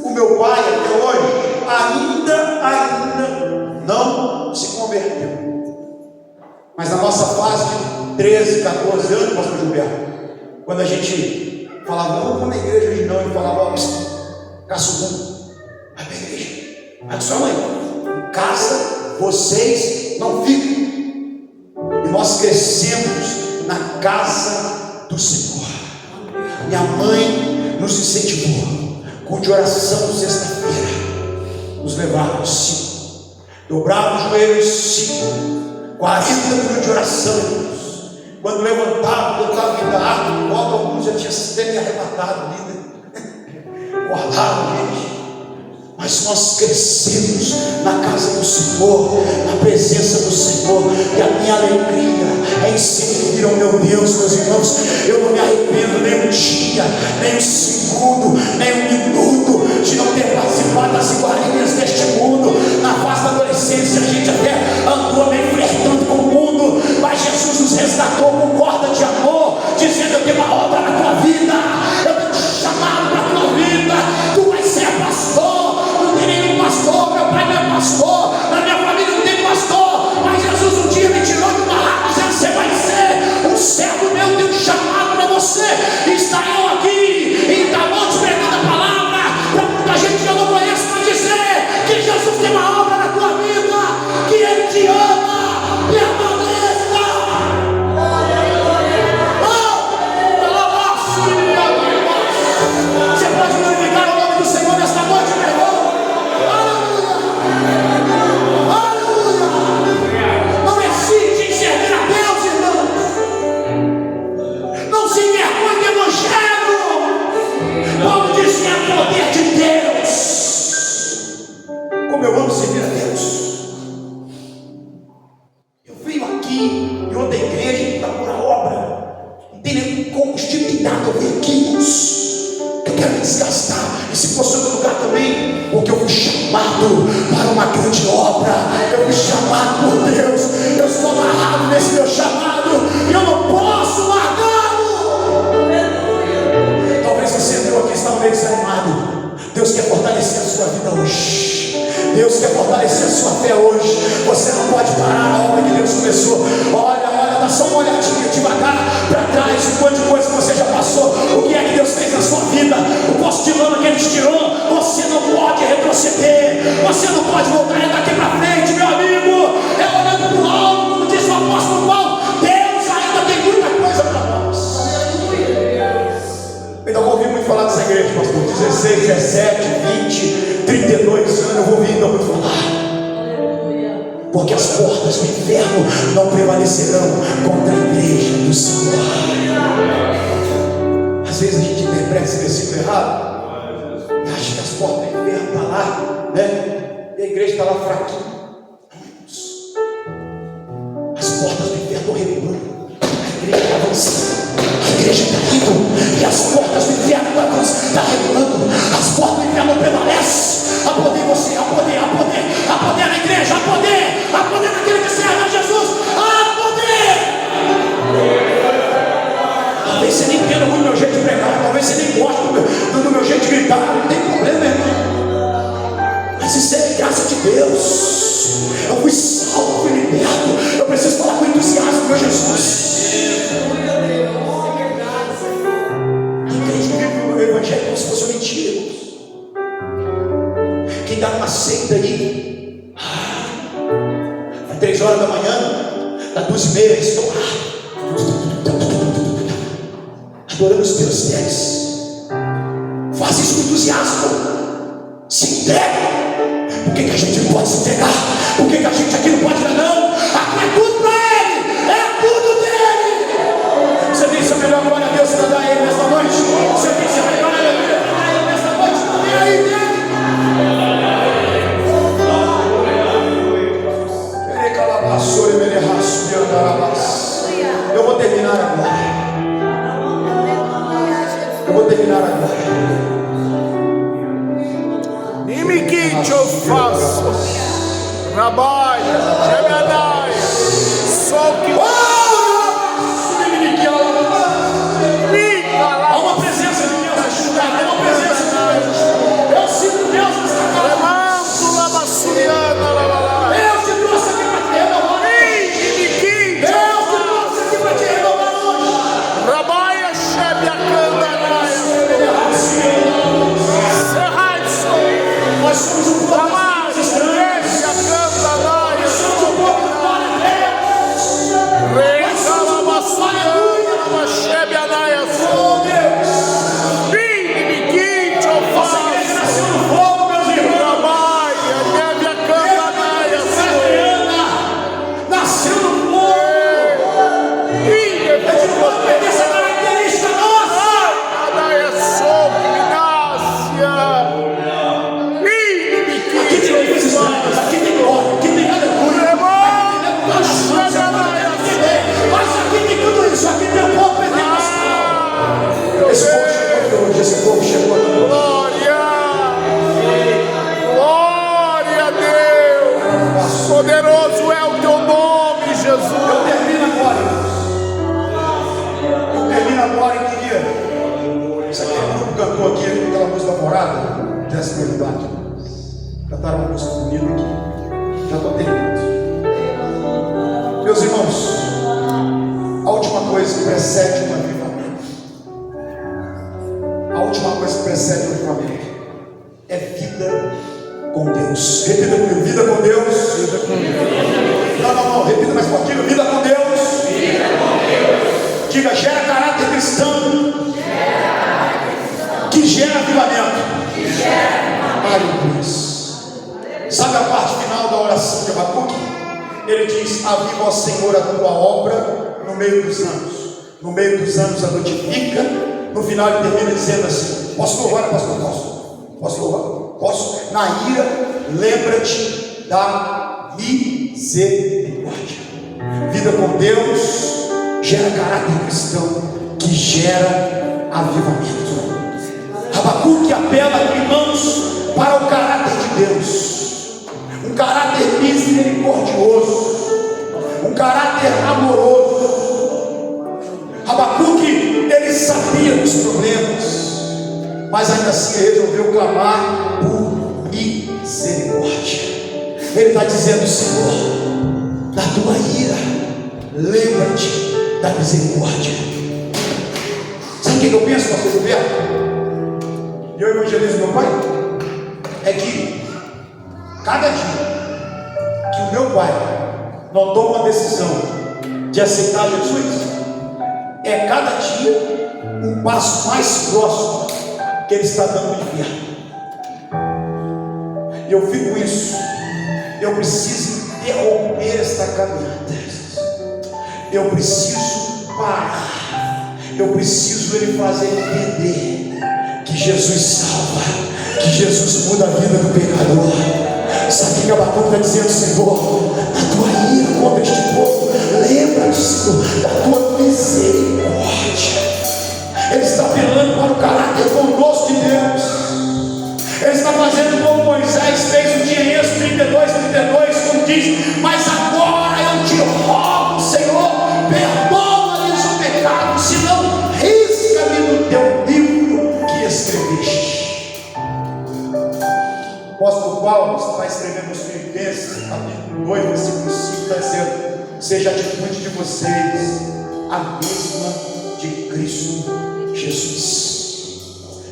O meu pai até hoje ainda não se converteu. Mas na nossa fase de 13, 14 anos, pastor Gilberto, quando a gente falava: "Não vou na igreja hoje não", ele falava: "Ó, caçudo, vai para a igreja, vai com sua mãe, em casa vocês não ficam". E nós crescemos na casa do Senhor. Minha mãe nos incentivou, culto de oração sexta-feira, nos levava aos 5, dobrava os joelhos 5, 40 minutos de oração, irmãos. Quando levantava, botava dentro da árvore, volta, alguns já tinham até me arrebatado ali, né? Guardava, gente. Mas nós crescemos na casa do Senhor, na presença do Senhor, e a minha alegria é em servir ao meu Deus, meus irmãos. Eu não me arrependo nem um dia, nem um segundo, nem um minuto de não ter participado das iguarias deste mundo. Na fase da adolescência a gente até andou meio flertando com o mundo, mas Jesus nos resgatou com corda de amor, dizendo: "Eu tenho uma obra na tua vida, eu tenho um chamado para a tua vida, tu vais ser pastor". Não tem nenhum pastor, meu pai não é pastor, na minha família não tem pastor, mas Jesus um dia me tirou de uma água dizendo: "Você vai ser um servo meu, tem um chamado para você". Está eu aqui em Itamonte pregando como eu amo servir a Deus. Eu venho aqui em outra igreja para pôr a obra. Não tem nenhum combustível de nada. Eu venho aqui, irmãos. Eu quero me desgastar. E se fosse outro lugar também, porque eu fui chamado para uma grande obra. Eu fui chamado por Deus. Eu estou amarrado nesse meu chamado e eu não posso largá-lo. Talvez você entrou aqui e está meio desanimado. Deus quer fortalecer a sua vida hoje. Deus quer fortalecer a sua fé hoje. Você não pode parar a obra que Deus começou. Olha, dá só uma olhadinha devagar para trás, um monte de coisa que você já passou. O que é que Deus fez na sua vida? O poço de lama que Ele te tirou. Você não pode retroceder. Você não pode voltar daqui para frente, meu amigo. É olhando para o alto, como disse o apóstolo Paulo. Deus ainda tem muita coisa para nós. Eu vou ouvir muito falar dessa igreja, pastor. 16, 17, 20, 32 anos. Eu vou ouvir ainda muito falar. Porque as portas do inferno não prevalecerão contra a igreja do Senhor. Às vezes a gente interpreta esse versículo errado. Acha que as portas do inferno estão lá, né? E a igreja está lá fraquinha. As portas do inferno estão recuando. A igreja está avançando. A igreja está indo. E as portas do inferno estão recuando. As portas do inferno prevalecem. Há poder em você, há poder na igreja, há poder naquele que serve a Jesus, há poder. Talvez você nem entenda muito o meu jeito de pregar, talvez você nem goste do meu jeito de gritar, não tem problema, irmão. Mas isso é graça de Deus. Eu fui salvo, fui liberto. Eu preciso falar com entusiasmo, meu Jesus. A igreja vive o evangelho como se fosse uma mentira, irmãos. Quem está numa seita aí, às 3 horas da manhã, às 2h30, estão lá, adorando os teus pés. Faz isso com entusiasmo. Se entrega. Por que a gente não pode se entregar? Por que a gente aqui não pode dizer não? Aqui é tudo para Ele, é tudo dele. Você tem seu melhor glória a Deus para dar a Ele nesta noite? Você tem seu melhor glória a Ele nesta noite? Não tem aí dele. Eu vou terminar agora. Nimiquite eu faço. Trabalha, Gemedai. Sou que. Há uma presença de Deus ajudar. Há uma presença de Deus. Eu sinto Deus nessa casa. Levanto la massuriana, la. Deus te trouxe aqui para te renovar. Deus te trouxe aqui para te renovar hoje. Trabalha, chefe a candanaia. Nós somos um povo Trabalha, chefe a candanaia. Nós somos um povo que glória a Deus. Reca la massuriana, la chefe a naia. Oh Deus. Nimiquite eu Nossa faço. igreja nasceu no fogo, meus irmãos. Trabalha, chefe a candanaia. Nasceu no fogo. A gente não pode perder essa característica nossa. Aqui tem coisas estranhas, aqui tem glória, aqui tem aleluia, mas aqui tem tudo isso, aqui tem um povo pentecostal. Esse povo chegou aqui hoje, esse povo chegou aqui hoje. Glória a Deus. Poderoso é o teu nome, Eu Jesus. termino agora e queria. Isso aqui é um grupo cantou aqui, aquela música da morada, dessa verdade. Cantaram uma música bonita aqui. Já estou terminando. Meus irmãos, a última coisa que precede um avivamento, a última coisa que precede um avivamento é vida com Deus. Repita comigo: vida com Deus. Vida com Deus. Não, repita mais fortinho: vida com Deus. Vida com Deus. Diga: gera caráter cristão. Que gera avivamento. Aleluia. Sabe a parte final da oração de Abacuque? Ele diz: aviva, ó Senhor, a tua obra no meio dos anos. No meio dos anos a notifica. No final ele termina dizendo assim: posso louvar, pastor? Posso louvar? Posso? Na ira, lembra-te da misericórdia. Vida com Deus gera caráter cristão, que gera avivamento. Abacuque apela, irmãos, para o caráter de Deus, um caráter misericordioso, um caráter amoroso. Abacuque, ele sabia dos problemas, mas ainda assim resolveu clamar por misericórdia. Ele está dizendo: Senhor, da tua ira, lembra-te da misericórdia. Sabe o que eu penso, pastor Gilberto? E eu evangelizo meu pai? É que cada dia que o meu pai não toma uma decisão de aceitar Jesus, é cada dia um passo mais próximo que ele está dando no inferno. E eu fico com isso. Eu preciso interromper esta caminhada. Eu preciso parar. Eu preciso ele fazer entender que Jesus salva, que Jesus muda a vida do pecador. Sabe o que Abacuque está dizendo? Senhor, a tua ira contra este povo, lembra-te, Senhor, da tua misericórdia. Ele está apelando para o caráter bondoso de Deus. Ele está fazendo como Moisés fez no dia em Êxodo 32, quando diz: mas agora eu te rogo, Senhor, perdoa-lhes o pecado, senão risca-me no teu livro que escreveste. O apóstolo Paulo vai escrever nos Filipenses, capítulo 2, versículo 5, está dizendo: seja a atitude de vocês a mesma de Cristo Jesus.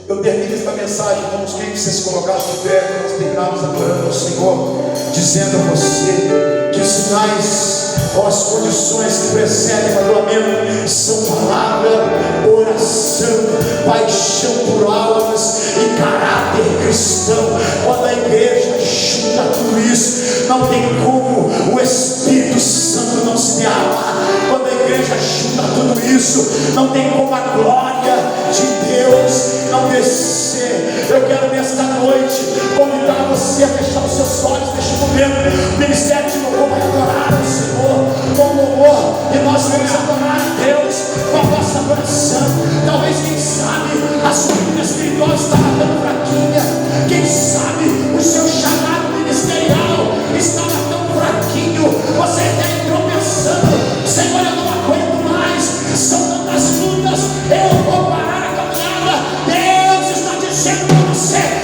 Eu termino esta mensagem, vamos querer que vocês colocassem de pé, nós terminamos adorando ao Senhor, dizendo a você que os sinais ou as condições que precedem o adoramento são palavra, oração, paixão por almas e caráter cristão. Quando a igreja junta tudo isso, não tem como o Espírito Santo não se derramar. Quando a igreja junta tudo isso, não tem como a glória de Deus não descer. Eu quero nesta noite convidar você a fechar os seus olhos neste momento. O ministério de louvor vai adorar o Senhor com louvor, e nós vamos adorar a Deus com a nossa adoração. Talvez, quem sabe, a sua vida espiritual está tão fraquinha. Quem sabe o seu chamado ministerial estava tão fraquinho. Você até entrou pensando: Senhor, eu não aguento mais, são tantas lutas, eu vou parar a caminhada. Deus está dizendo para você: